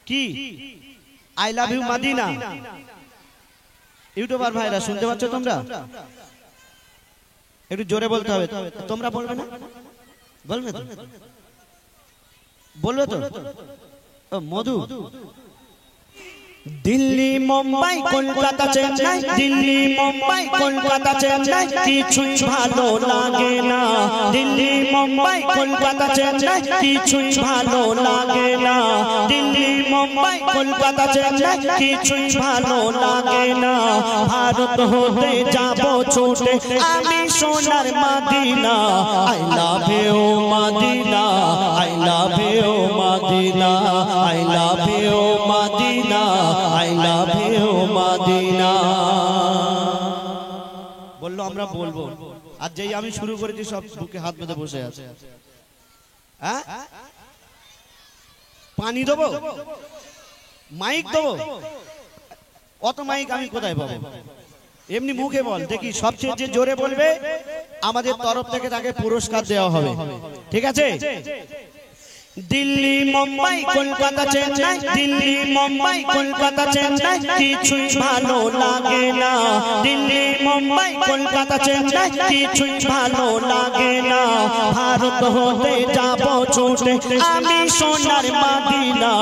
কি I love you Medina. YouTuber ভাইরা শুনতে পাচ্ছ তোমরা? একটু জোরে বলতে হবে। তোমরা বলবে না? বলবে তো? বলবে তো? ও মধু। দিল্লি মুম্বাই কলকাতা চেন্নাই, দিল্লি মুম্বাই কলকাতা চেন্নাই, কিছুই ভালো লাগে না। দিল্লি মুম্বাই কলকাতা চেন্নাই, কিছুই ভালো লাগে না। দিল্লি মুম্বাই কলকাতা চেন্নাই, কিছুই ভালো লাগে না। ভারত হতে যাব ছুটে আমি সোনার Medina. I love you Medina, I love you Medina, I love you Medina, I love you Medina. বললো আমরা বলবো, আর যেই আমি শুরু করেছি সব বুকে হাত বেঁধে বসে আছে। হ্যাঁ, পানি দেবো, মাইক দেবো, অত মাইক আমি কোথায় পাবো? এমনি মুখে বল দেখি, সবচেয়ে যে জোরে বলবে আমাদের তরফ থেকে তাকে পুরস্কার দেওয়া হবে, ঠিক আছে? দিল্লি মুম্বাই কলকাতা চেন্নাই, দিল্লি মুম্বাই কলকাতা চেন্নাই, কিছুই ভালো লাগে না। দিল্লি মুম্বাই কলকাতা চেন্নাই, কিছুই ভালো লাগে না। ভারত হতে যাব ছুটে আমি সোনার Medina.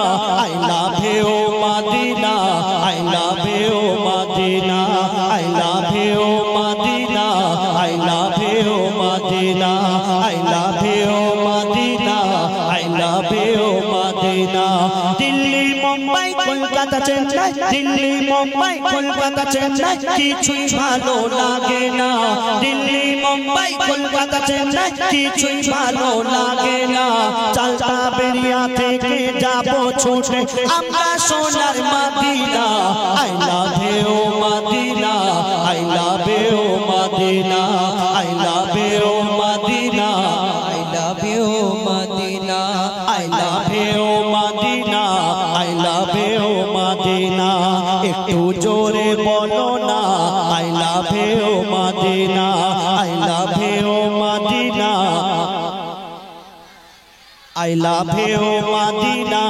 I love you Medina, I love you Medina, I love you Medina, I love you Medina, I love you Medina, I love you Medina. Delhi Mumbai Kolkata Chennai, Delhi Mumbai Kolkata Chennai, কিছুই ভালো লাগে না। দিল্লি মুম্বাই কলকাতা চেন্নাই, কিছুই ভালো লাগে না। চালতা বেরিয়া থেকে যাব ছুটে আমরা সোনার Medina. I love you Medina, I love you Medina, I love you Medina, I love you Medina, I love you Medina, I love you Medina. একটু জোরে বলো না, I love you Medina, I love you Medina, I love you Medina,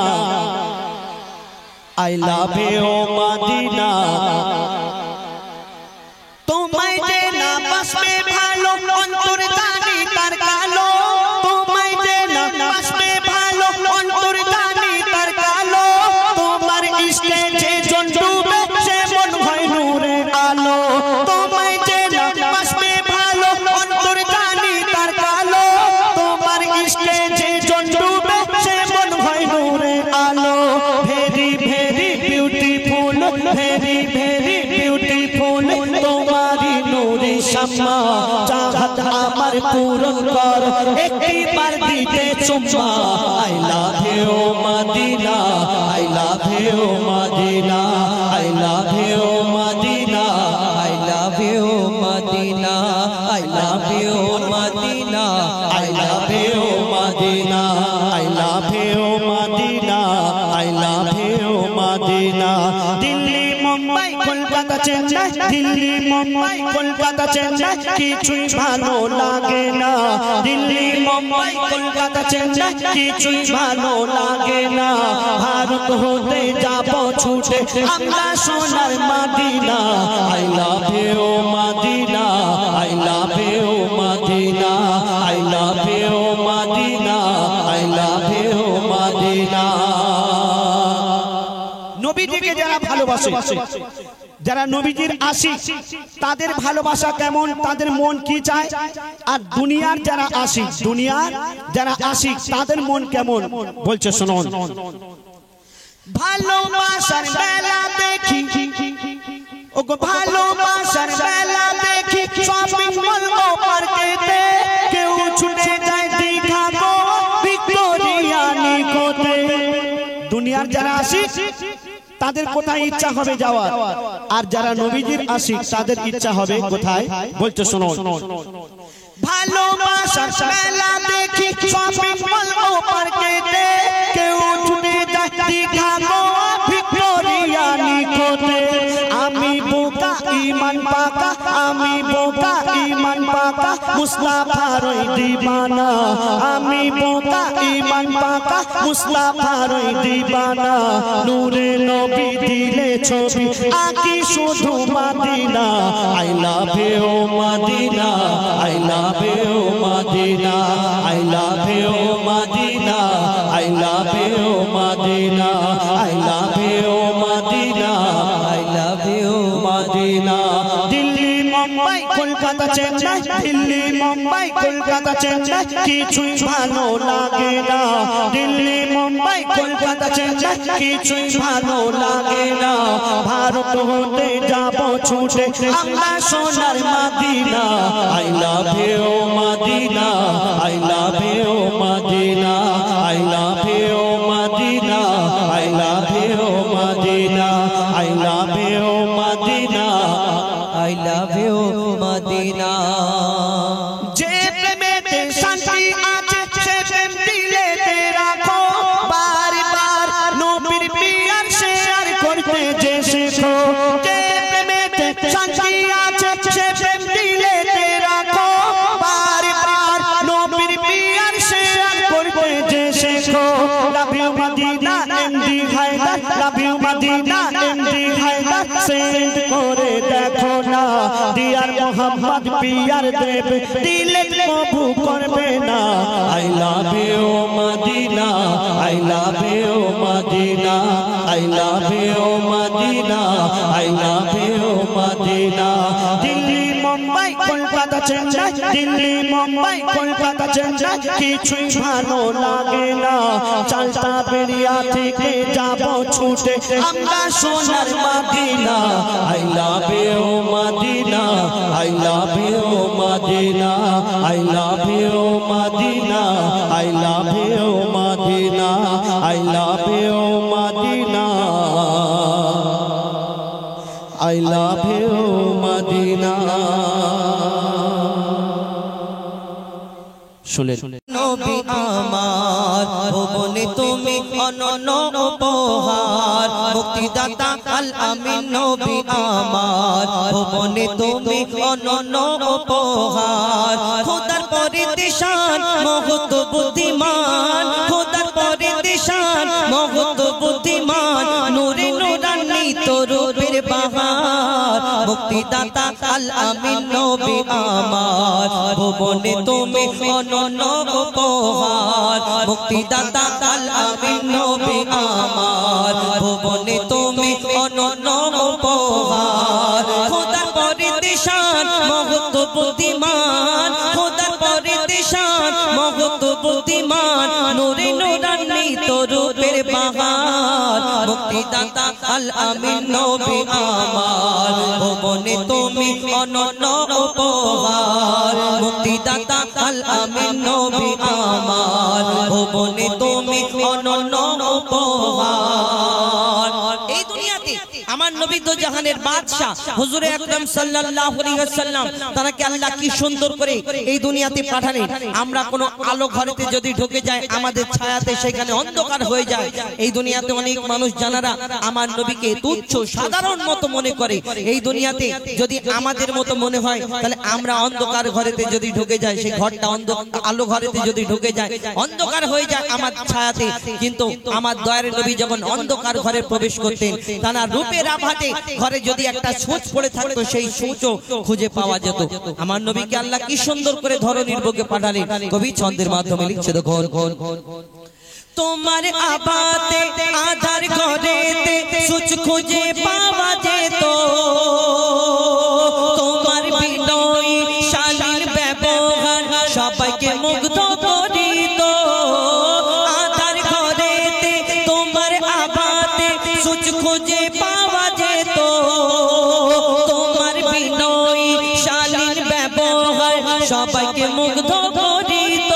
I love you Medina. তোমায় যে না বাসবে ভালো অন্তর্দানি তার কালো, তোমায় যে না বাসবে ভালো অন্তর্দানি তার কালো। তোমার ইশকে যে জন ডুবে সে মন হয় নূরের আলো। তোমায় যে না বাসবে ভালো অন্তর্দানি তার কালো। তোমার ইশকে যে জন ডুবে সে মন হয় নূরের আলো। Very very beautiful, very very beautiful তোমারি নূরে শামা। চাহত আমার পূরণ কর একটিবার দিতে চুম্মা। I love you Medina, I love you Medina, I love you Medina, I love you Medina, I love you Medina, I love you Medina, I love you Medina, I love you Medina. Delhi Mumbai Kolkata Chennai, Delhi Mumbai Kolkata Chennai, কিছুই ভালো লাগে না। দিল্লি মুম্বাই কলকাতা চেন্নাই, কিছুই ভালো লাগে না। ভারত হতে যাব ছুটে আমরা সোনার Medina. I love you Medina, I love you Medina, I love you Medina, I love you Medina. নবীজিকে যারা ভালোবাসে, যারা নবীজির আশিক, তাদের ভালোবাসা কেমন, তাদের মন কি চায়? আর দুনিয়ার যারা আশিক, দুনিয়ার যারা আশিক তাদের মন কেমন বলছে শুনুন। ভালোবাসার বেলা দেখি, ওগো ভালোবাসার বেলা দেখি শপিং মল ও মার্কেটে কেউ ছুটে যায় দীঘা গো ভিক্টোরিয়া নিকটে। দুনিয়ার যারা আশিক তাদের কোথায় ইচ্ছা হবে যাওয়ার, আর যারা নবীজির আশিক তাদের ইচ্ছা হবে কোথায় বলছে শুনুন। ভালোবাসার বেলা দেখি শপিং মল ও মার্কেটে কেউ ছুটে যায় দীঘা গো ভিক্টোরিয়া নিকটে। আমি বোকা ইমান পাকা, আমি বোকা ইমান পাকা মুস্তাফার ওই দিবানা আমি বোকা ঈমান পাকা মুস্তাফার ওই দিবানা নূরে নবী দিলে ছবি আঁকি শুধু Medina I love you Medina I love you Medina I love you Medina I love you Medina I love you Medina I love you Medina Delhi Mumbai Kolkata Chennai Delhi Mumbai Kolkata Chennai কিছুই ভালো লাগে না দিল্লি মুম্বাই কলকাতা চেন্নাই কিছুই ভালো লাগে না ভারত হতে যাব ছুটে আমরা সোনার Medina I love you Medina I love you Medina I love you Medina I love you Medina I love you Medina I love you Medina যে প্রেমেতে শান্তি আছে সে প্রেম দিলেতে রাখো বারবার নবীর পিয়ার শেয়ার করতে যে শেখো যে প্রেমেতে শান্তি আছে সে প্রেম দিলেতে রাখো বারবার নবীর পিয়ার শেয়ার করতে যে শেখো love you Medina MD Haidar love you Medina MD Haidar send করে দেখো না ডিয়ার মোহাম্মদ পিয়ার দেব দিলে কবু করবে না I love you Medina I love you Medina I love you Medina I love you Medina Delhi Mumbai Kolkata Chennai Delhi Mumbai Kolkata Chennai কিছুই ভালো লাগে না চালতা বেরিয়া থেকে যাব ছুটে আমরা সোনার Medina I love you Medina I love you Medina I love you Medina I love you Medina I love you Medina I love you Medina শুনে নবী আমার ভুবনে তুমি অনন্য উপহার মুক্তিদাতা আল আমিন নবী আমার ভুবনে তুমি অনন্য উপহার খোদার পরিদিশান মহৎ বুদ্ধিমান খোদার পরিদিশান মহৎ বুদ্ধিমান নূরে নূরান্বিত রূপের বাহার মুক্তিদাতা আল আমিন নবী আমার ভুবনে তুমি অনন্য উপহার মুক্তিদাতা আল আমিন নবী আমার ভুবনে তুমি অনন্য উপহার খোদার পরিদিশান মহৎ বুদ্ধিমান খোদার পরিদিশান মহৎ বুদ্ধিমান নূরে নূরান্বিত রূপের বাহার মুক্তিদাতা আল আমিন নবী আমার ভুবনে তুমি অনন্য উপহার মুক্তিদাতা আল আমিন নবী আমার ভুবনে তুমি অনন্য উপহার এই দুনিয়াতে আমার নবী তো জাহানের বাদশা হুজুরে আকরাম সাল্লাল্লাহু আলাইহি ওয়াসাল্লাম তাকে আল্লাহ কি সুন্দর করে এই দুনিয়াতে পাঠালেন আমরা কোনো আলো ঘরেতে যদি ঢুকে যায় আমাদের ছায়াতে সেখানে অন্ধকার হয়ে যায় এই দুনিয়াতে অনেক মানুষ জানারা আমার নবীকে তুচ্ছ সাধারণ মতো মনে করে এই দুনিয়াতে যদি আমাদের মতো মনে হয় তাহলে আমরা অন্ধকার ঘরেতে যদি ঢুকে যাই সেই ঘরটা আলো ঘরেতে যদি ঢুকে যায় অন্ধকার হয়ে যায় আমার ছায়াতে কিন্তু আমার দয়ার নবী যখন অন্ধকার ঘরে প্রবেশ করতেন তার রূপের আভাতে ঘরে যদি একটা সূচ পড়ে থাকতো সেই সূচও খুঁজে পাওয়া যেত আমার নবীকে আল্লাহ কি সুন্দর করে ধরনীর বুকে পাঠালেন কবি ছন্দের মাধ্যমে লিখছে দেখো তোমার আবাতে আধার ঘরেতে সূচ খুঁজে পাওয়া যেত তোমার বিনয়ী শালীন ব্যবহার সবাইকে মুগ্ধ করিত আধার ঘরেতে তোমার আবাতে সূচ খুঁজে পাওয়া যেত তোমার বিনয়ী শালীন ব্যবহার সবাইকে মুগ্ধ করিত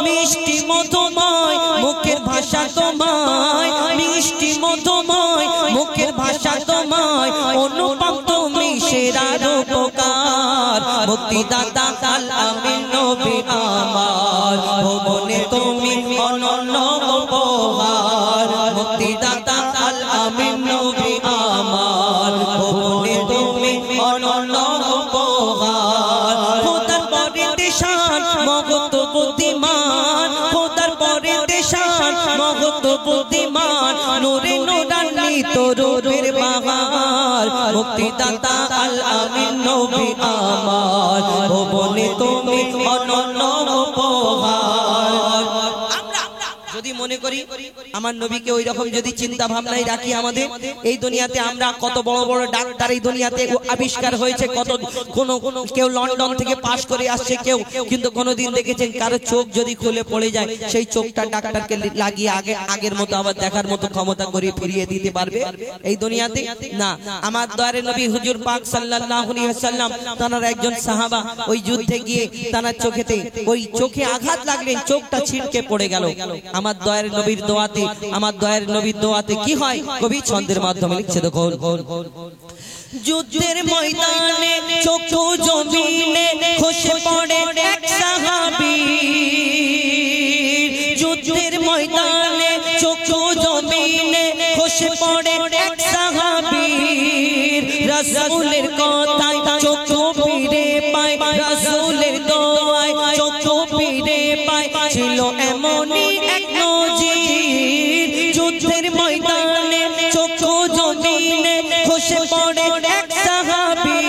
মিষ্টি মধুময় মুখের ভাষা তোমায় মিষ্টি মধুময় মুখের ভাষা তোমায় অনুপম তুমি সেরা রূপকার মুক্তিদাতা আল আমিন নবী আমার ভুবনে তুমি অনন্য উপহার মুক্তিদাতা আল আমিন নবী আমার ভুবনে তুমি অনন্য উপহার খোদার নূরে নূরান্বিত রূপের বাহার মুক্তিদাতা আল আমিন নবী আমার ভুবনে তুমি অনন্য উপহার। যদি মনে করি আমার নবীকে ওই রকম যদি চিন্তা ভাবনায় রাখি, আমাদের এই দুনিয়াতে আমরা কত বড় বড় ডাক্তার এই দুনিয়াতে আবিষ্কার হয়েছে, কত কোন কেউ লন্ডন থেকে পাশ করে আসছে কেউ, কিন্তু কোনোদিন দেখেছেন কারো চোখ যদি খুলে পড়ে যায় সেই চোখটা ডাক্তারকে লাগিয়ে আগের মতো আবার দেখার মতো ক্ষমতা করে ফিরিয়ে দিতে পারবে এই দুনিয়াতে? না। আমার দয়ার নবী হুজুর পাক সাল্লাল্লাহু আলাইহি ওয়াসাল্লাম তার একজন সাহাবা ওই যুদ্ধে গিয়ে তার চোখেতে ওই চোখে আঘাত লাগলেন, চোখটা ছিটকে পড়ে গেল। আমার দয়ার নবীর দোয়াতে, আমার দয়ার নবীর দোয়াতে কি হয় কবি ছন্দের মাধ্যমে লিখছে দেখো, যুদ্ধের ময়দানে চোখ জমিনে খসে পড়ে এক সাহাবী, যুদ্ধের ময়দানে চোখ জমিনে খসে পড়ে এক সাহাবী, রাসূলের কথায় চোখ ফিরে পায়, রাসূলের দোয়ায় চোখ ফিরে পায়, ছিল এমনই এক নজির, যুদ্ধের ময়দানে চোখ জমিনে খসে পড়ে এক সাহাবী,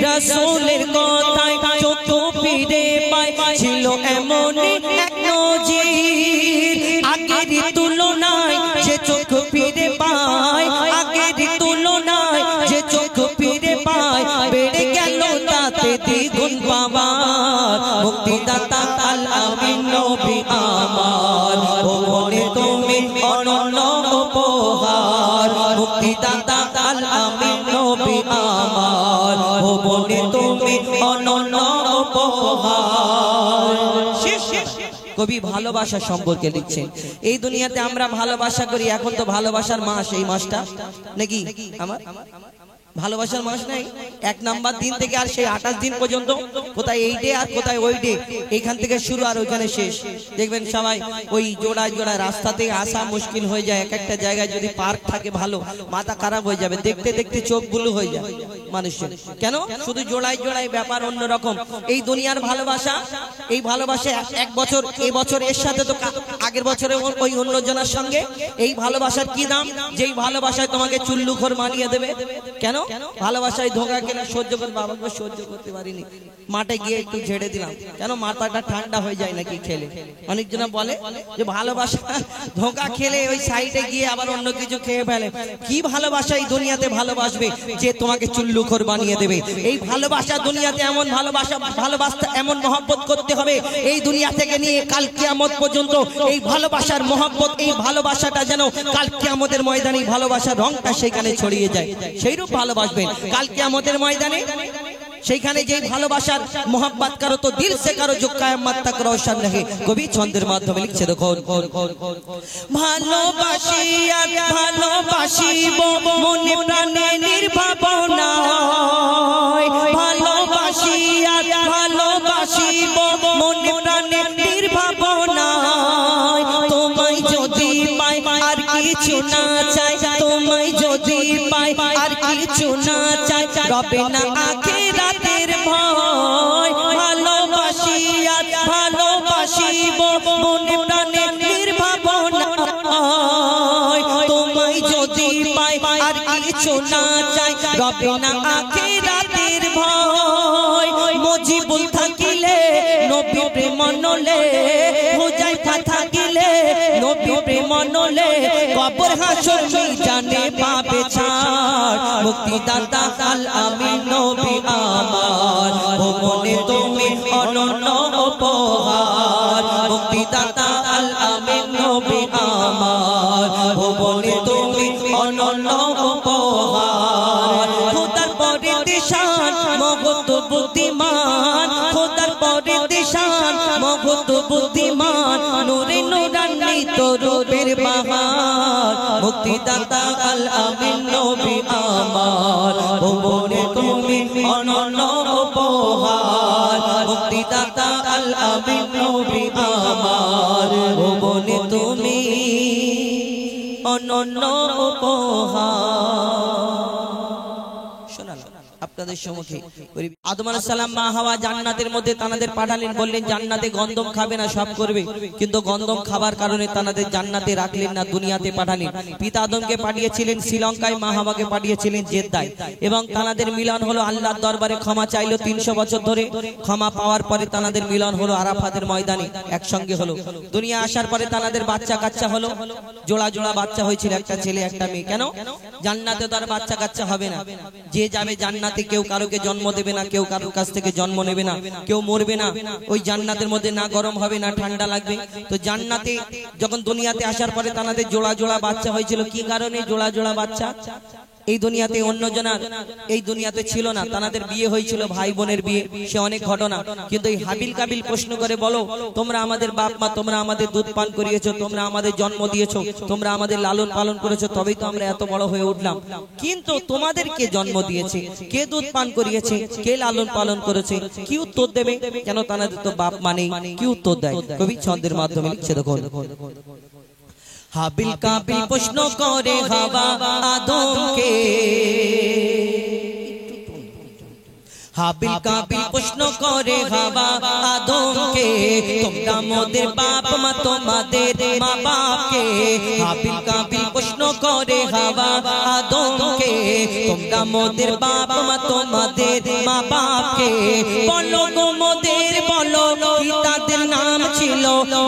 রাসূলের কথায় চোখ ফিরে পায়, ছিল এমনই এক নজির, আগের তুলনায় যে চোখ ফিরে পায়, আগের তুলনায় যে চোখ ফিরে পায়, বেড়ে গেল তাতে দ্বিগুণ পাওয়ার, মুক্তিদাতা আল আমিন নবী আমার ভুবনে তুমি অনন্য উপহার, মুক্তিদাতা আল আমিন নবী আমার ভুবনে তুমি অনন্য উপহার। কবি ভালোবাসা সম্পর্কে লিখছেন, এই দুনিয়াতে আমরা ভালোবাসা করি, এখন তো ভালোবাসার মাস এই মাসটা নাকি আমার ভালোবাসার মাস নাই, 1 নাম্বার দিন থেকে আর সেই 28 দিন পর্যন্ত, কোথায় এই ডে আর কোথায় ওই ডে, এইখান থেকে শুরু আর ওইখানে শেষ। দেখবেন সবাই ওই জোড়ায় জোড়ায় রাস্তাতে আসা মুশকিল হয়ে যায়, এক একটা জায়গায় যদি পার্ক থাকে ভালো, মাথা খারাপ হয়ে যাবে, দেখতে দেখতে চোখ বুলু হয়ে যায় মানুষের। কেন? শুধু জোড়ায় জোড়ায় ব্যাপার অন্যরকম। এই দুনিয়ার ভালোবাসা, এই ভালোবাসা 1 বছর, এই বছর এর সাথে তো আগের বছরে ওই অন্যজনের সঙ্গে, এই ভালোবাসার কি দাম যেই ভালোবাসায় তোমাকে চুল্লুখোর মানিয়ে দেবে। কেন? ভালোবাসায় ধোঁকা খেলে সহ্য করে, বাবাকে সহ্য করতে পারিনি, মাঠে গিয়ে একটু ঝেড়ে দিলাম, কেন মাথাটা ঠান্ডা হয়ে যায় নাকি খেলে। অনেকজন বলে যে ভালোবাসা ধোঁকা খেলে ওই সাইডে গিয়ে আবার অন্য কিছু খেয়ে ফেলে। কি ভালোবাসা এই দুনিয়াতে ভালোবাসবে যে তোমাকে চুল্লুখোর বানিয়ে দেবে? এই ভালোবাসা দুনিয়াতে এমন ভালোবাসা এমন মহব্বত করতে হবে এই দুনিয়া থেকে নিয়ে কাল কিয়ামত পর্যন্ত, এই ভালোবাসার মহব্বত, এই ভালোবাসাটা যেন কাল কিয়ামতের ময়দানে ভালোবাসার রংটা সেখানে ছড়িয়ে যায়। সেইরূপ ভালোবাসবেন কাল কিয়ামতের ময়দানে, সেইখানে যে ভালোবাসার মোহাব্বত করো তো দিল সে করো जो কিয়ামত তক রোশন রহে। কবি ছন্দের মাধ্যমে লিখছে দেখো, ভালোবাসি আর ভালোবাসিব মনে প্রাণে নির্ভাবনা, ভালোবাসি আর ভালোবাসিব মনে প্রাণে নির্ভাবনা, তোমায় যদি পাই আর কিছু না চাই, তোমায় যদি পাই আর কিছু না চাই, রবে না আখিরাতের ভয়, ভালোবাসি আর ভালোবাসিব মনে প্রাণে নির্ভাবনা, তোমায় যদি পাই আর কিছু না চাই, রবে না আখিরাতের ভয়, মুজিবুল থাকিলে নবী প্রেম নলে, হুজাইফা থাকিলে নবী প্রেম নলে, কবর হাসর মিজানে পাবে ছাড়, মুক্তিদাতা আল আমিন নবী আমার ভুবনে তুমি অনন্য উপহার, মুক্তিদাতা আল আমিন নবী আমার ভুবনে তুমি অনন্য উপহার। খোদার পরে দিশান মগত বুদ্ধিমান, খোদার পরে দিশান মগত বুদ্ধিমান, নূরে নূরান্বিত রূপের বাহার, মুক্তিদাতা আল আমিন নবী আমার ভুবনে তুমি অনন্য উপহার, মুক্তিদাতা আল আমিন নবী আমার ভুবনে তুমি অনন্য উপহার। শোনালাম। আপনাদের সম্মুখে আদম আলাইহিস সালাম মা হাওয়া জান্নাতের মধ্যে তানাদের পাঠালেন, বললেন জান্নাতে গন্ধম খাবে না, সব করবে, কিন্তু গন্ধম খাবার কারণে তানাদের জান্নাতে রাখলেন না, দুনিয়াতে পাঠালেন। পিতা আদমকে পাঠিয়েছিলেন শ্রীলঙ্কায়, মা হাওয়াকে পাঠিয়েছিলেন জেদ্দায়, এবং তানাদের মিলন হলো আল্লাহর দরবারে, ক্ষমা চাইলো 300 বছর ধরে। ক্ষমা পাওয়ার পরে তানাদের মিলন হলো আরাফাতের ময়দানে, একসঙ্গে হলো। দুনিয়া আসার পরে তানাদের বাচ্চা কাচ্চা হলো, জোড়া জোড়া বাচ্চা হয়েছিল, একটা ছেলে একটা মেয়ে। কেন? জান্নাতে তো আর বাচ্চা কাচ্চা হবে না। যে যাবে জান্নাতে কেউ কারোকে জন্ম দেবে না, কেউ কারোর কাছ থেকে জন্ম নেবে না, কেউ মরবে না। ওই জান্নাতের মধ্যে না গরম হবে না ঠান্ডা লাগবে। তো জান্নাতে যখন দুনিয়াতে আসার পরে তানাদের জোড়া জোড়া বাচ্চা হয়েছিল। কি কারণে জোড়া জোড়া বাচ্চা? এই দুনিয়াতে অন্যজনার এই দুনিয়াতে ছিল না, তানাদের বিয়ে হয়েছিল, ভাই বোনের বিয়ে, সে অনেক ঘটনা। কিন্তু এই হাবিল কাবিল প্রশ্ন করে, বলো তোমরা আমাদের বাপ মা, তোমরা আমাদের দুধ পান করিয়েছো, তোমরা আমাদের জন্ম দিয়েছো, তোমরা আমাদের লালন পালন করেছো, তবেই তো আমরা এত বড় হয়ে উঠলাম। কিন্তু তোমাদের কে জন্ম দিয়েছে, কে দুধ পান করিয়েছে, কে লালন পালন করেছে? কি উত্তর দেবে? কেন তানাদের তো বাপ মানে। কি উত্তর দেয়? কবি ছন্দের মাধ্যমে লিখছে, দেখো। হাবিল কাবিল প্রশ্ন করে হাওয়া আদমকে, হাবিল কাবিল প্রশ্ন করে হাওয়া আদমকে, তোমরা মোদের বাপ মা, তোমাদের মা বাপকে। হাবিল কাবিল প্রশ্ন করে হাওয়া আদমকে, তোমরা মোদের বাপ মা, তোমাদের মা বাপকে। বলো গো মোদের, বলো কি তাদের নাম ছিল,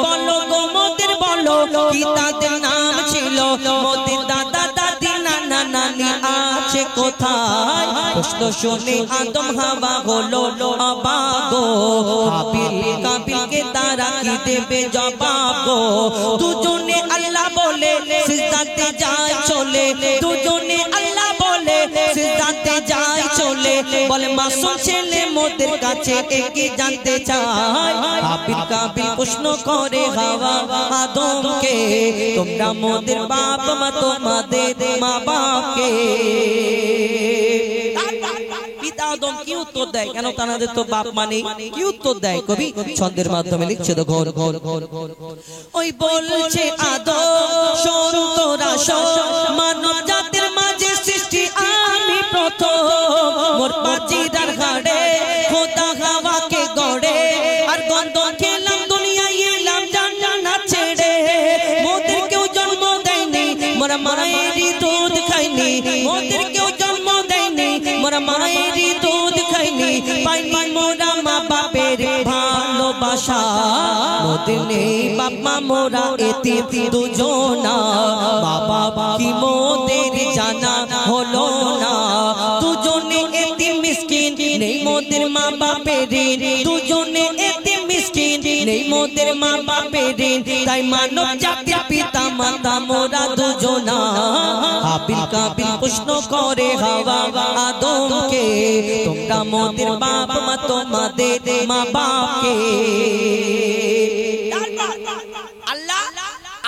বলো গো মোদের, বলো কি তাদের নাম ছিল। মোদের দাদা দাদি নানা নানি আছে কোথায়? প্রশ্ন শুনে আদম হাওয়া হলো অবাক গো। হাবিল কাবিলকে তারা কি দেবে জবাব গো? দুজনে আল্লাহ বলে সিজদাতে যায় চলে, দুজনে আল্লাহ বলে সিজদাতে যায় চলে। বলে মাসুম ছেলে মোদের কাছে একে জানতে চায়। হাবিল কাবিল প্রশ্ন করে হাওয়া আদমকে, তোমরা মোদের বাপ মা, তোমাদের মা বাপকে। পিতা আদম কি উত্তর দেয়? কেন তানাদের তো বাপ মানে। কি উত্তর দেয়? কবি ছন্দের মাধ্যমে লিখছে, দেখো। ওই বলছে আদম, শোন তোরা শোন, মানব জাতির মাঝে সৃষ্টি আমি প্রথম। মোর পাজিরার ঘাড়ে খোদা হাওয়াকে গড়ে, আর গন্ধম খেলাম দুনিয়ায় এলাম জান্নাত ছেড়ে। মোদের কেউ জন্ম দেয়নি, মোরা মায়েরই দুধ খাইনি। মোদের কেউ জন্ম দেয়নি, মোরা মায়েরই দুধ খাইনি। পাইনি মোরা মা বাপের ভালোবাসা, মোদের নেই বাপ মা, মোরা এতিম দুজনা। মা বাবা কি মোদের জানা হলো না, দুজনে এতিম মিসকিন, নেই মোদের মা বাপের ঋণ। দুজনে এতিম মিসকিন, নেই মোদের মা বাপের ঋণ। তাই মানব জাতির পিতা মাতা মোরা দুজনা। হাবিল কাবিল প্রশ্ন করে হাওয়া আদমকে, তোমরা মোদের বাপ মা, তোমাদের মা বাপকে। আল্লাহ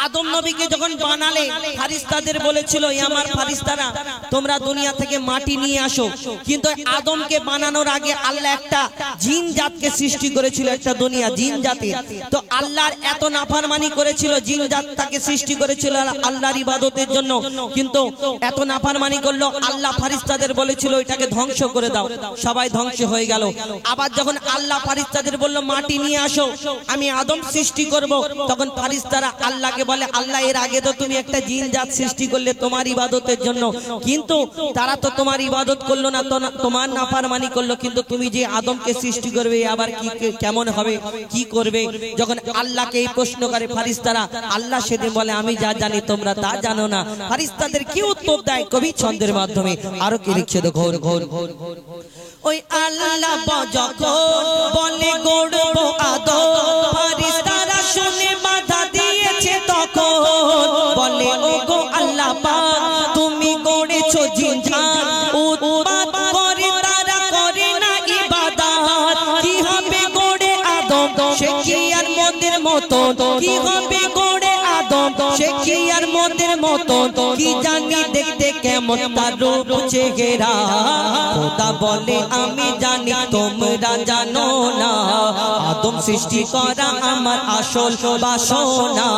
আদম নবীকে যখন বানালে ফারিস্তাদের বলেছিল, আমার ফারিস্তারা তোমরা দুনিয়া থেকে মাটি নিয়ে আসো। কিন্তু আদমকে বানানোর আগে আল্লাহ একটা জিন জাতকে সৃষ্টি করেছিল, একটা দুনিয়া জিন জাতি। তো আল্লাহর এত নাফরমানি করেছিল, জিন জাত তাকে সৃষ্টি করেছিল আল্লাহর ইবাদতের জন্য, কিন্তু এত নাফরমানি করলো। আল্লাহ ফারিস্তাদের বলেছিল এটাকে ধ্বংস করে দাও, সবাই ধ্বংস হয়ে গেল। আবার যখন আল্লাহ ফারিস্তাদের বলল মাটি নিয়ে আসো, আমি আদম সৃষ্টি করব, তখন ফারিস্তারা আল্লাহকে বলে, আল্লাহ এর আগে তো তুমি একটা জিন জাত সৃষ্টি করলে তোমার ইবাদতের জন্য, কিন্তু তারা তো তোমার ইবাদত করলো না, তোমার নাফরমানি করলো। কিন্তু তুমি যে আদমকে সৃষ্টি করবে আবার কি কেমন হবে, কি করবে? যখন আল্লাহকে এই প্রশ্ন করে ফারিস্তারা, আল্লাহ সেদিন বলে আমি যা জানি তোমরা তা জানো না। ফারিস্তাদের কি উত্তর দেয়? কবি ছন্দের মাধ্যমে আরো কি লিখছে, দেখো। ওই আল্লাহ যখন বলে গড়ব আদম, ফারিস্তারা শুনে বাধা দিয়েছে তখন। বলে ও গো আল্লাহ পাক, তুমি গড়েছো জিন জাত, উৎপাত করে তারা করে না ইবাদত। কি হবে গড়ে আদম, সে কি আর মোদের মতো? কি হবে গড়ে আদম, সে কি আর মোদের মতো? কি জানি দেখতে কেমন তার রূপ চেহারা। খোদা বলে আমি জানি তোমরা জানো না, আদম সৃষ্টি করা আমার আসল বাসনা।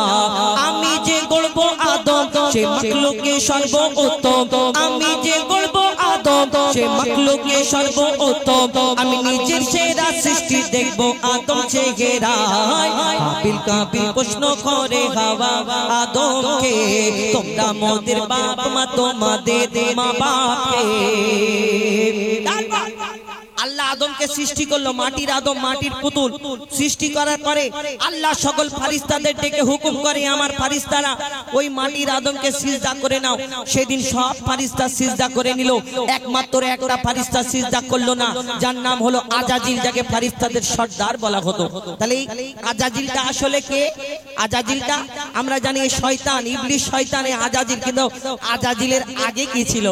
আমি যে গড়ব আদম, সে মাখলুকে সর্বোত্তম। আমি যে গড়ব আদম, সে মাখলুকে সর্বোত্তম আমি নিজের সেরা সৃষ্টি দেখব আদম চেহারায় কাবিল কাবিল প্রশ্ন করে হাওয়া আদমকে তোমরা মোদের বাপ মা তোমাদের মা বাপকে আল্লাহ আদমকে সৃষ্টি করলো মাটির আদম মাটির পুতুল সৃষ্টি করার পরে আল্লাহ সকল ফারিস্তাদের ডেকে হুকুম করে আমার ফারিস্তারা ওই মাটির আদমকে সিজদা করে নাও সেদিন সব ফারিস্তা সিজদা করে নিল একমাত্র একটা ফারিস্তা সিজদা করলো না যার নাম হলো আজাজিল যাকে ফারিস্তাদের সর্দার বলা হতো তাহলে এই আজাজিলটা আসলে কে আজাজিলটা আমরা জানি শয়তান ইবলিস শয়তানে আজাজিল কিন্তু আজাজিলের আগে কি ছিল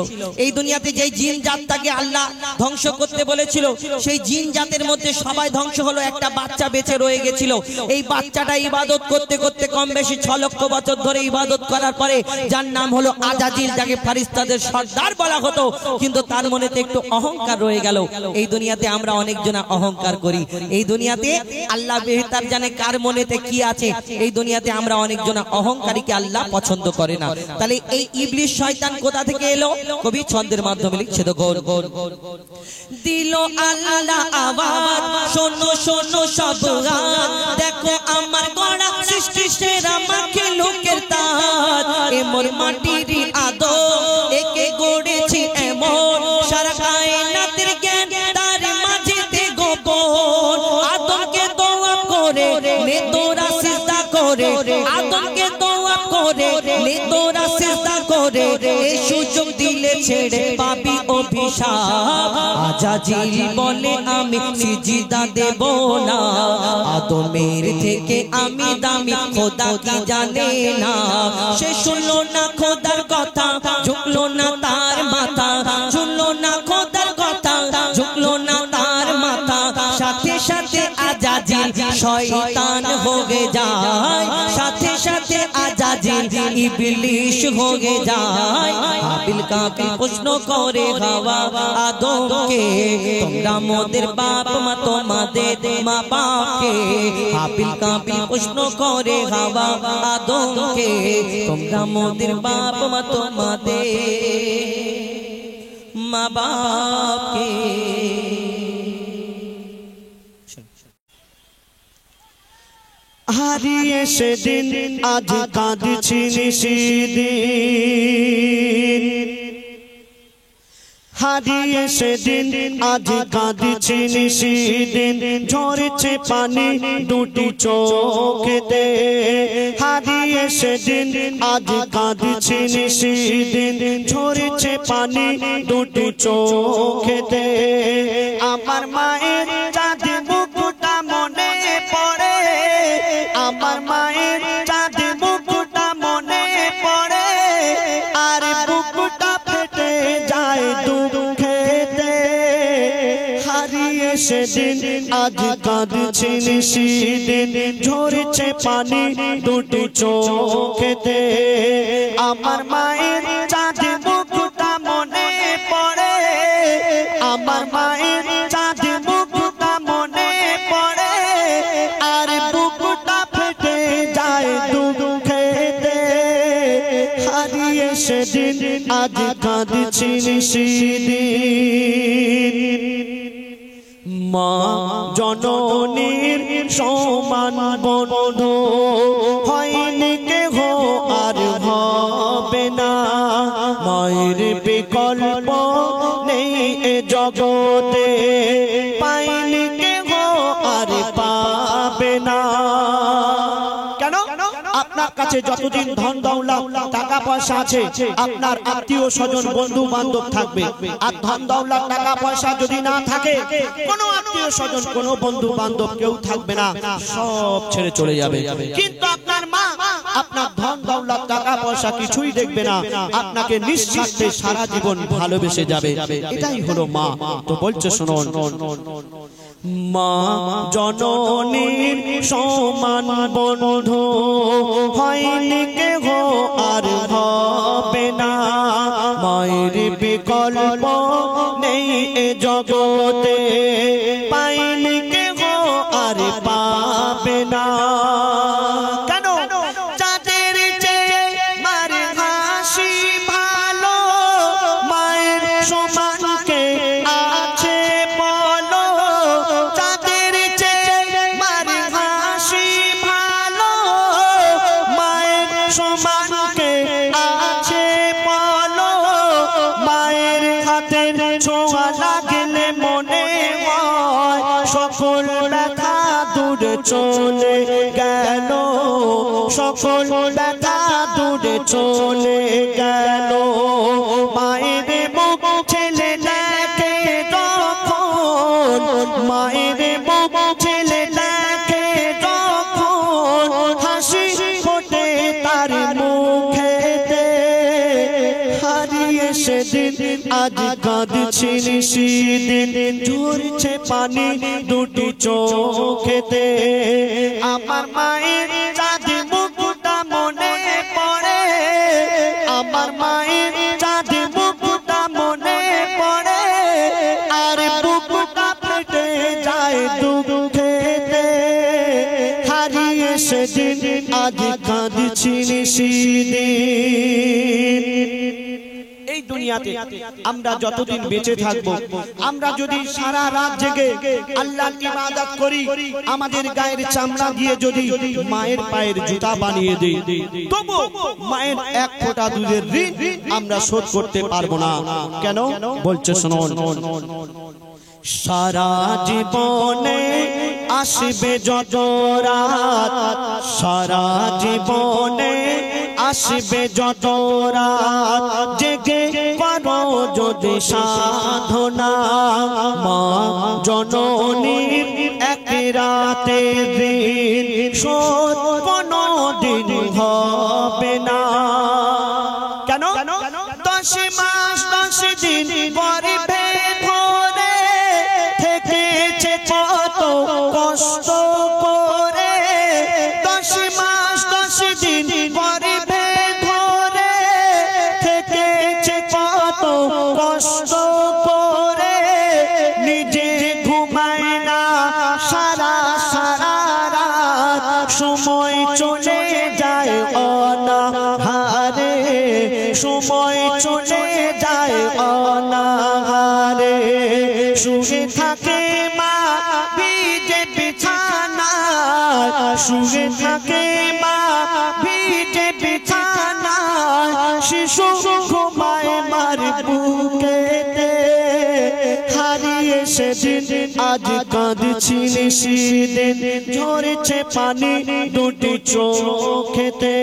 এই দুনিয়াতে যে জিন জাতটাকে আল্লাহ ধ্বংস করতে বলেছিল সেই জিন জাতের মধ্যে সবাই ধ্বংস হলো একটা বাচ্চা বেঁচে রয়ে গেছিল এই বাচ্চাটা ইবাদত করতে করতে কম বেশি 6 লক্ষ বছর ধরে ইবাদত করার পরে যার নাম হলো আজাজিল যাকে ফারিস্তাদের সর্দার বলা হতো কিন্তু তার মনেতে একটু অহংকার রয়ে গেল এই দুনিয়াতে আমরা অনেকজন অহংকার করি এই দুনিয়াতে আল্লাহ বেহতার জানে কার মনেতে কি আছে এই দুনিয়াতে আমরা অনেকজন অহংকারীকে আল্লাহ পছন্দ করে না তাহলে এই ইবলিস শয়তান কোথা থেকে এলো কবি ছন্দের মাধ্যমে লিখছে তো গোল গোল দিল আল্লাহ আওয়াজ শোনো শোনো সব রাত দেখো আমার গড়া সৃষ্টি সেরা মাখলুকের তাজ এ মোর মাটির আদম একে গড়েছি এমন সারা কায়নাতের জ্ঞান তার মাঝেতে গোপন আদমকে দোয়া করে নে তোরা সিজদা করে আদমকে দোয়া করে নে তোরা সিজদা করে এই সুযোগ দিলে ছেড়ে পাবি অভিশাপ আজাজিল বলে আমি সিজদা দেব না আদমের থেকে আমি দামি খোদা কি জানে না সে শুনলো না খোদার কথা ঝুঁকলো না তার মাথা শুনলো না খোদার কথা ঝুঁকলো না তার মাথা সাথে সাথে আজাজিল শয়তান হয়ে যায় সাথে সাথে আজাজিল ইবলিস হয়ে যায় কাবিল কাবিল প্রশ্ন করে হাওয়া আদমকে তোমরা মোদের বাপ মা তোমাদের মা বাপকে কাবিল কাবিল প্রশ্ন করে হাওয়া আদমকে তোমরা মোদের বাপ মা তোমাদের মা বাপকে হারিয়ে সেদিন আজ কাঁদছি নিশিদিন হারিয়ে সেদিন আজ কাঁদছি নিশিদিন ঝরছে পানি দুটি চোখেতে হারিয়ে সেদিন আজ কাঁদছি নিশিদিন ঝরছে পানি দুটি চোখেতে আমার মায়ের চাঁদ মুকুটা মনে পড়ে আমার মায়ের চাঁদ মুকুটা মনে পড়ে আর বুকুটা ফেটে যায় দুঃখেতে হারিয়ে সেদিন আজ কাঁদছি নিশিদিন ঝরছে পানি দুটি চোখেতে আমার মায়ের চাঁদ মুকুটা মনে পড়ে আমার মায়ের চাঁদ মুকুটা মনে পড়ে আর বুকুটা ফেটে যায় দুঃখেতে হারিয়ে সেদিন আজ কাঁদছি নিশিদিন মা জননীর সমান বন্ধু হয়নি কেহ আর হবে না মায়ের বিকল্প নেই এ জগতে পাইনি কেহ আর পাবে না কেন আপনার কাছে যতদিন ধন দৌলত টাকা পয়সা আছে আপনার আত্মীয় স্বজন বন্ধু বান্ধব থাকবে আর ধন দৌলত টাকা পয়সা যদি না থাকে কোনো আত্মীয় স্বজন কোনো বন্ধু বান্ধব কেউ থাকবে না সব ছেড়ে চলে যাবে কিন্তু আপনার মা আপনার ধন দৌলত টাকা পয়সা কিছুই দেখবে না আপনাকে নিঃস্বার্থে সারা জীবন ভালোবেসে যাবে এটাই হলো মা তো বলছে শুনুন মা জননীর সমান বন্ধু হয়নি কেহ আর হবে না মায়ের বিকল্প নেই এ জগতে পাইনি কেহ আর পাবে না কেন চাঁদের চেয়ে মার হাসি ভালো মায়ের সমানকে চলে গেল, সকল ব্যথা দূরে চলে গেল। মায়ের মুখ ছেলে দেখে যখন, মায়ের মুখ ছেলে দেখে যখন, হাসি ফোটে তার মুখেতে। হারিয়ে সেদিন আজ কাঁদছিল সেদিন, ঝরছে পানি দুটি চোখেতে। আমার মায়ের চাঁদ মুখটা মনে পড়ে, আমার মায়ের চাঁদ মুখটা মনে পড়ে, আর বুকটা ফেটে যায় দুঃখেতে। হারিয়ে সেদিন আজ কাঁদছিল সেদিন। এই দুনিয়াতে আমরা যতদিন বেঁচে থাকব, আমরা যদি সারা রাত জেগে আল্লাহর ইবাদত করি, আমাদের গায়ের চামড়া দিয়ে যদি মায়ের পায়ের জুতা বানিয়ে দেই, তবু মায়ের এক ফোঁটা দুধের ঋণ আমরা শোধ করতে পারবো না। কেন বলছে শুনুন। সারা জীবনে আসবে যত রাত, সারা জীবনে আসবে যত রাত, জেগে করো যদি সাধনা, মা জননীর এক রাতের ঋণ শোধ কোনদিন হবে না। কেন? 10 মাস 10 দিন গর্ভে ধরে থেকেছে কত কষ্ট করে, 10 মাস 10 দিন গর্ভে ধরে থেকেছে কত কষ্ট করে, নিজে ঘুমায় না সারা সারা রাত, সময় চলে যায় অনাহারে, সময় চলে যায় অনাহারে। শুয়ে থাকে মা ভিজে বিছানায়, শুয়ে থাকে মা ভিজে বিছানায়, শিশু ঘুমায় মার বুকেতে। হারিয়ে সেদিন আজ কাঁদছিল সেদিন, ঝরছে পানি দুটি চোখেতে।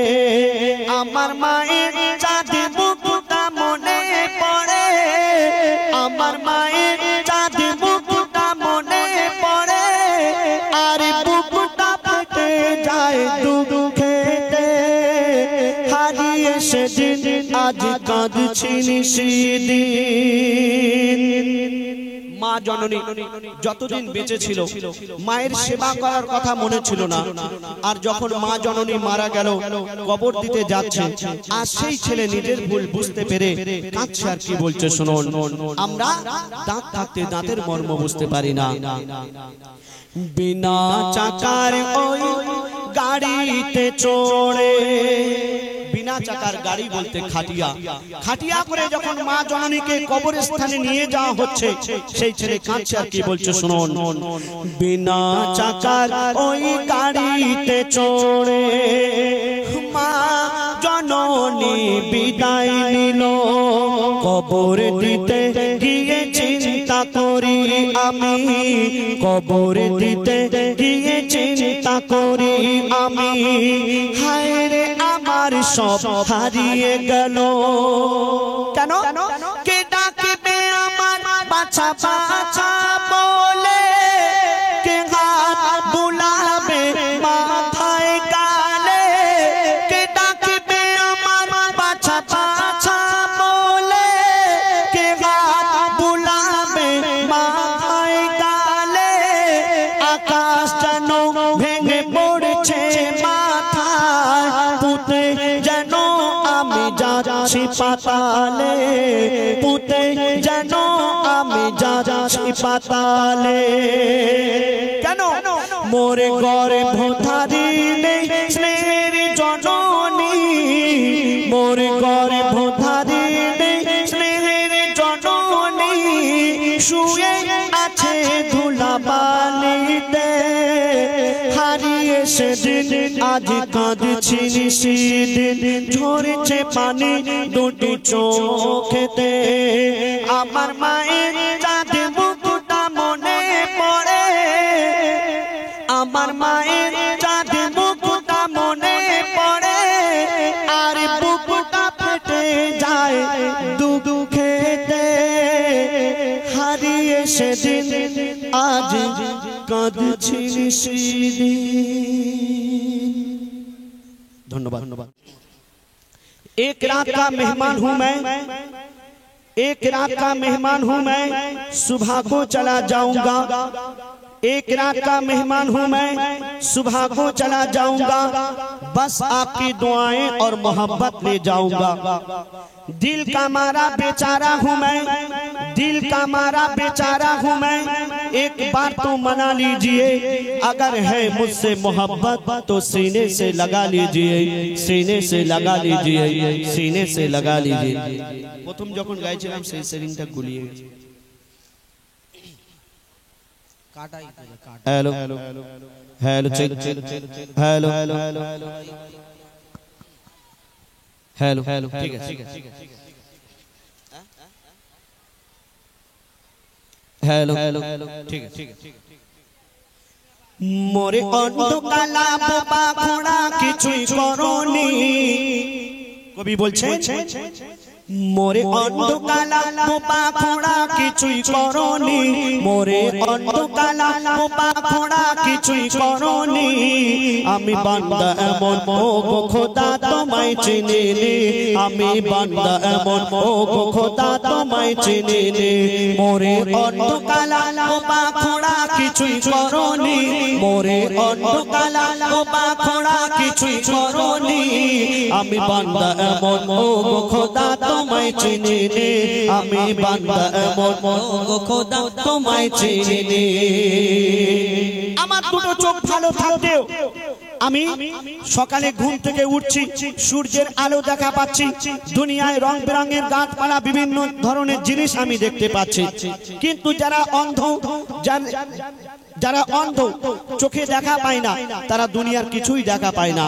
আমার মায়ের চাঁদ মুখটা মনে পড়ে, আমার মায়ের চাঁদ মুখটা মনে পড়ে, আর বুকটা ফেটে যায় দুঃখেতে। হারিয়ে সেদিন আজ কাঁদছিল সেদিন। মা জননী যতদিন বেঁচে ছিল মায়ের সেবা করার কথা মনে ছিল না, আর যখন মা জননী মারা গেল, কবর দিতে যাচ্ছে, আর সেই ছেলে নিজের ভুল বুঝতে পেরে কাঁদছে। আর কি বলছে শুনুন। আমরা দাঁত থাকতে দাঁতের মর্ম বুঝতে পারি না। বিনা চাকার ওই গাড়িতে চড়ে, বিনা চাকার গাড়ি বলতে খাটিয়া, খাটিয়া করে যখন মা জননীকে কবরস্থানে নিয়ে যাওয়া হচ্ছে, সেই ছেলে কাঁদছে। আর কি বলছে শুনুন। বিনা চাকার ওই গাড়িতে চড়ে মা জননী বিদায় নিল, কবর দিতে গিয়ে চিন্তা করি আমি, কবর দিতে গিয়ে চিন্তা করি আমি, হায় রে আমার সব হারিয়ে গেল। কেন? কে ডাকবে আমার বাছা বাছা বলে, কে হাত বুলাবে মাথায় গালে, কে ডাকবে আমার বাছা বাছা বলে, কে হাত বুলাবে মাথায় গালে। আকাশ যেন ভেঙে পড়ছে মাথায়, পুঁতে যেন আমি যাচ্ছি পাতালে, পুঁতে যেন আমি যাচ্ছি পাতালে। কেন? মোরে গর্ভ ধারিলে স্নেহের জননী, মোরে গর্ভ ধারিলে স্নেহের জননী, শুয়ে আছে ধুলাবালিতে। হারিয়ে সেদিন আজ কাঁদছিল সেদিন, ঝরছে পানি দুটি চোখেতে। আমার মায়ের চাঁদ মুখটা মনে পড়ে, আমার মায়ের धन्यवाद। एक रात का मेहमान हूँ मैं, एक रात का मेहमान हूँ मैं, सुबह को चला जाऊंगा। एक रात का मेहमान हूँ मैं, सुबह को चला जाऊंगा। बस आपकी दुआएं और मोहब्बत ले जाऊंगा। दिल का मारा बेचारा हूँ मैं, दिल का मारा बेचारा हूँ मैं। एक बार तो मना लीजिए, अगर है मुझसे मोहब्बत तो सीने से लगा लीजिए, सीने से लगा लीजिए, सीने से लगा लीजिए। प्रथम যখন গাইছিলাম সেই সেরিংটা গুলিয়ে গেছে। Hello hello hello check hello hello hello hello ठीक है हेलो हेलो ठीक है मोरे অন্ধকালা বোবা ঘোড়া কিছুই করনি কবি বলছেন मोरे অন্ধকালা বোবা ঘোড়া কিছুই করনি মোরে অন্ধকালা বোবা ঘোড়া কিছুই করনি আমি বান্দা এমন ও গো খোদা তোমায় চিনি নে আমি বান্দা এমন ও গো খোদা তোমায় চিনি নে মোরে অন্ধকালা বোবা ঘোড়া কিছুই করনি মোরে অন্ধকালা বোবা ঘোড়া কিছুই করনি আমি বান্দা এমন ও গো খোদা তোমায় চিনি নে আমি বান্দা এমন গো খোদা তোমায় চিনি নে আমার দুটো চোখ ভালো থাকতেও আমি সকালে ঘুম থেকে উঠছি সূর্যের আলো দেখা পাচ্ছি দুনিয়ায় রং বেরঙের গাছপালা বিভিন্ন ধরনের জিনিস আমি দেখতে পাচ্ছি কিন্তু যারা অন্ধ যারা অন্ধ চোখে দেখা পায় না তারা দুনিয়ার কিছুই দেখা পায় না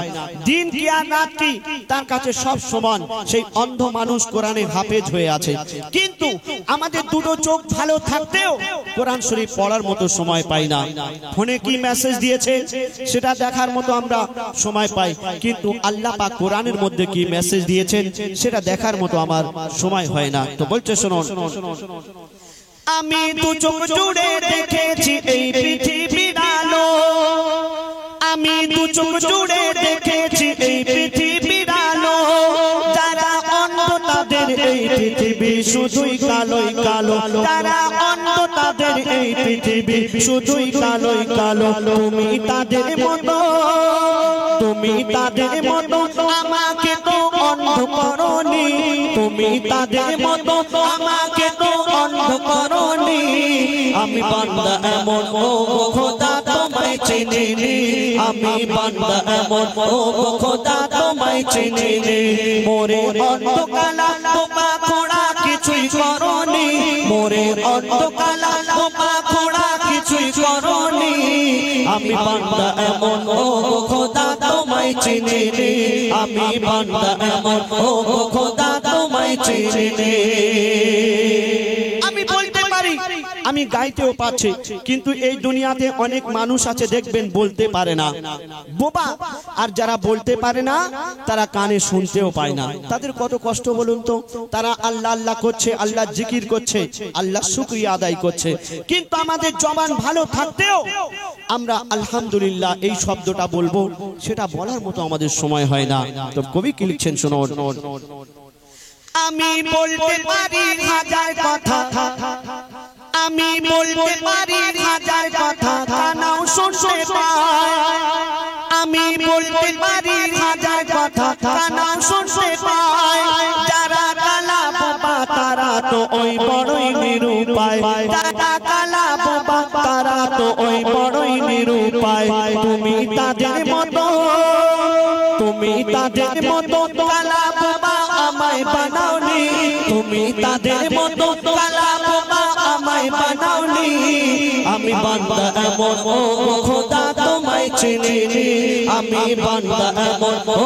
দিন কি আর রাত কি তার কাছে সব সমান সেই অন্ধ মানুষ কোরআনে হাফেজ হয়ে আছে কিন্তু আমাদের দুটো চোখ ভালো থাকতেও কোরআন শরীফ পড়ার মতো সময় পাই না ফোনে কি মেসেজ দিয়েছে সেটা দেখার মতো আমরা সময় পাই কিন্তু আল্লাহ পাক কোরআনের মধ্যে কি মেসেজ দিয়েছেন সেটা দেখার মতো আমার সময় হয় না তো বলছে শুনুন আমি দু চোখ জুড়ে দেখেছি এই পৃথিবীর আলো আমি দু চোখ জুড়ে দেখেছি এই পৃথিবীর আলো যারা অন্ধ তাদের এই পৃথিবী শুধুই কালোই কালো যারা অন্ধ তাদের এই পৃথিবী শুধুই কালোই কালো তুমি তাদের মতো আমাকে তো অন্ধ করনি তুমি তাদের মতো আমাকে তো অন্ধ করনি আমি বান্দা এমন ও খোদা তোমায় চিনি নে আমি বান্দা এমন ও খোদা তোমায় চিনি নে মোরে অন্ধকালা বোবা ঘোড়া কিছুই করনি মোরে অন্ধকালা বোবা ঘোড়া কিছুই করনি আমি বান্দা এমন ও খোদা তোমায় চিনি নে আমি বান্দা এমন ও খোদা তোমায় চিনি নে আমি বলতে পারি আমি গাইতেও পাচ্ছি কিন্তু এই দুনিয়াতে অনেক মানুষ আছে দেখবেন বলতে পারে না বোবা আর যারা বলতে পারে না তারা কানে শুনতেও পায় না তাদের কত কষ্ট বলুন তো তারা আল্লাহ আল্লাহ করছে আল্লাহ জিকির করছে আল্লাহ শুকরিয়া আদায় করছে কিন্তু আমাদের জবান ভালো থাকতেও আমরা আলহামদুলিল্লাহ এই শব্দটা বলবো সেটা বলার মতো আমাদের সময় হয় না তো কবি কি লিখছেন শুনুন আমি বলতে পারি হাজার কথা আমি বলতে পারি হাজার কথা কানাও শুনতে পায় আমি বলতে পারি হাজার কথা কানাও শুনতে পায় যারা কালা বোবা তারা তো ওই বড়ই নিরুপায় যারা কালা বোবা তারা তো ওই বড়ই নিরুপায় তুমি তাদের মতো কালা বোবা আমায় বানাওনি তুমি তাদের মতো কালা বোবা আমায় বানাওনি আমি বান্দা এমন ও খোদা তোমায় চিনি নে আমি বান্দা এমন ও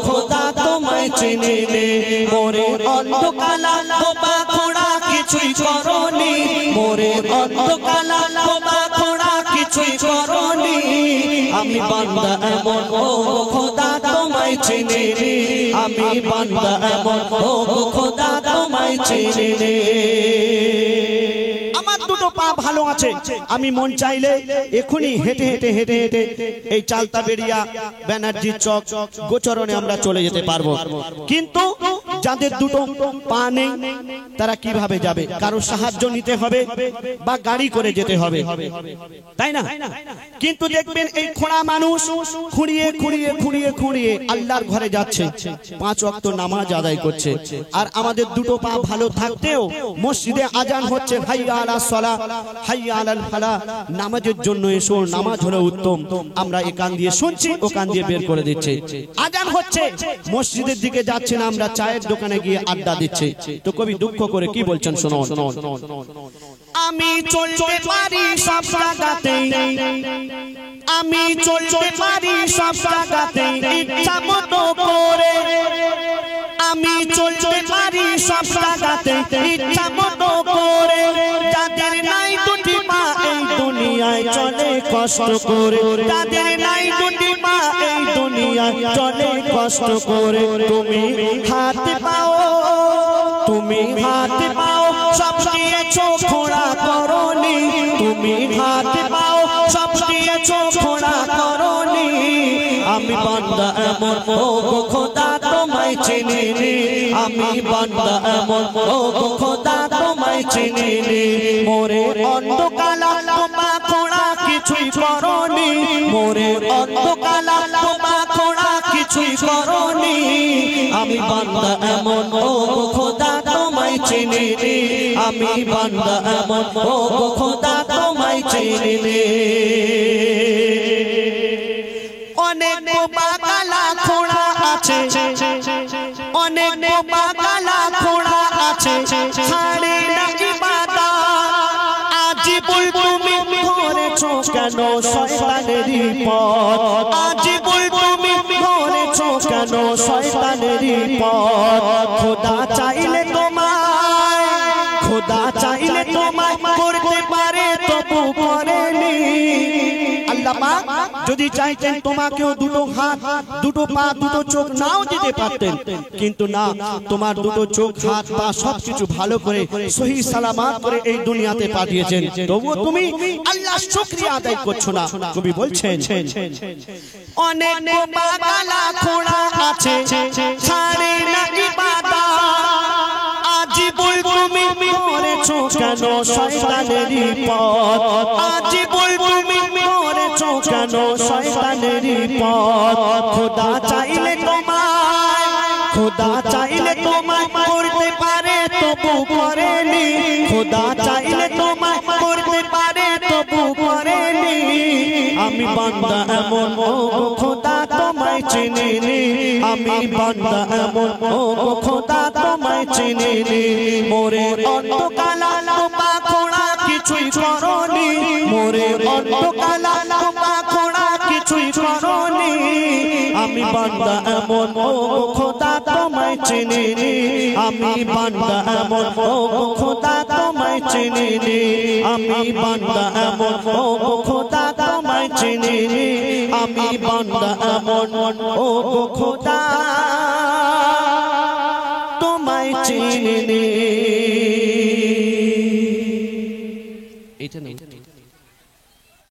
খোদা তোমায় চিনি নে মোরে অন্ধকালা বোবা ঘোড়া কিছুই করনি মোরে অন্ধকালা বোবা ঘোড়া কিছুই করনি আমি বান্দা এমন ও খোদা তোমায় চিনি নে আমি বান্দা এমন ও খোদা তোমায় চিনি নে আমার দুটো পা ভালো আছে, আমি মন চাইলে এখনই হেঁটে হেঁটে হেঁটে হেঁটে এই চালতা বেরিয়া ব্যানার্জি চক গোচরণে আমরা চলে যেতে পারবো। কিন্তু যাদের দুটো পা নেই তারা কিভাবে যাবে? কারো সাহায্য নিতে হবে বা গাড়ি করে যেতে হবে, তাই না? কিন্তু দেখবেন এই খোঁড়া মানুষ খুঁড়িয়ে খুঁড়িয়ে খুঁড়িয়ে খুঁড়িয়ে আল্লাহর ঘরে যাচ্ছে, 5 ওয়াক্ত নামাজ আদায় করছে। আর আমাদের দুটো পা ভালো থাকতেও মসজিদে আজান হচ্ছে, হাইয়া আলাস সালাহ হাইয়া আলাল ফালাহ, নামাজের জন্য এসো, নামাজ হলো উত্তম। আমরা এ কান দিয়ে শুনছি, ও কান দিয়ে বের করে দিচ্ছে। আজান হচ্ছে, মসজিদের দিকে যাচ্ছে না, আমরা চায়ের দোকানে গিয়ে আড্ডা দিচ্ছি। তো কবি দুঃখ করে কি বলছেন শোনো। আমি চলতে পারি সব জায়গাতে, আমি চলতে পারি সব জায়গাতে ইচ্ছা মতো করে, আমি চলতে পারি সব জায়গাতে ইচ্ছা মতো করে। যাদের নাই দুটি পা এই দুনিয়ায় চলে কষ্ট করে, যাদের নাই দুটি পা এই দুনিয়ায় চলে কষ্ট করে। তুমি হাত পাও, তুমি হাত পাও সব দিয়েছো খোঁড়া করনি, তুমি হাত পাও সব দিয়েছো খোঁড়া করনি। আমি বান্দা এমন ও গো খোদা তোমায় চিনিনি, আমি বান্দা এমন ও গো খোদা তোমায় চিনিনি। মোরে অন্ধকালা তোমা খোঁড়া কিছুই করনি, মোরে অন্ধকালা তোমা খোঁড়া কিছুই করনি। আমি বান্দা এমন ও গো খোদা তোমায় চিনিনি, আমি বান্দা এমন ও গো খোদা তোমায় চিনিনি। অনেক বাগালা খোঁড়া আছে, অনেক বাগালা খোঁড়া আছে, ছাড়ে না ইবাদত। আজ বল তুমি করেছো কেন শয়তানেরই পথ, আজ বল তুমি করেছো কেন শয়তানেরই পথ। খোদা চাইলে তোমায়, খোদা চাইলে তোমায় করতে পারে তবু করেনি। আল্লাহ পাক যদি চাইতেন তোমাকেও দুটো হাত, দুটো পা, দুটো চোখ নাও দিতে পারতেন, কিন্তু না, তোমার দুটো চোখ, হাত, পা সবকিছু ভালো করে সহি সালামত করে এই দুনিয়াতে পাঠিয়েছেন, তবুও তুমি আল্লাহর শুকরিয়া আদায় করছো না। কবি বলছেন অনেক বাগালা খোঁড়া আছে, ছাড়ে না ইবাদত। আজ বল তুমি করেছো কেন শয়তানেরই পথ, আজ বল তুমি করেছো কেন শয়তানেরই পথ। খোদা চাইলে তোমায়, খোদা চাইলে তোমায় করতে পারে তবু করেনি, খোদা চাইলে তোমায় করতে পারে তবু করেনি। আমি বান্দা এমন ও গো খোদা তোমায় চিনিনি, আমি বান্দা এমন ও গো খোদা তোমায় চিনিনি। মোরে অন্ধকালা তোমা খোঁড়া কিছুই করনি, মোরে অন্ধকালা তোমা খোঁড়া কিছুই করনি। আমি বান্দা এমন ও গো খোদা তোমায় চিনিনি, আমি বান্দা এমন ও গো খোদা তোমায় চিনিনি। আমি বান্দা এমন ও গো খোদা তোমায় চিনিনি, আমি বান্দা এমন ও গো খোদা তোমায় চিনিনি। এটা না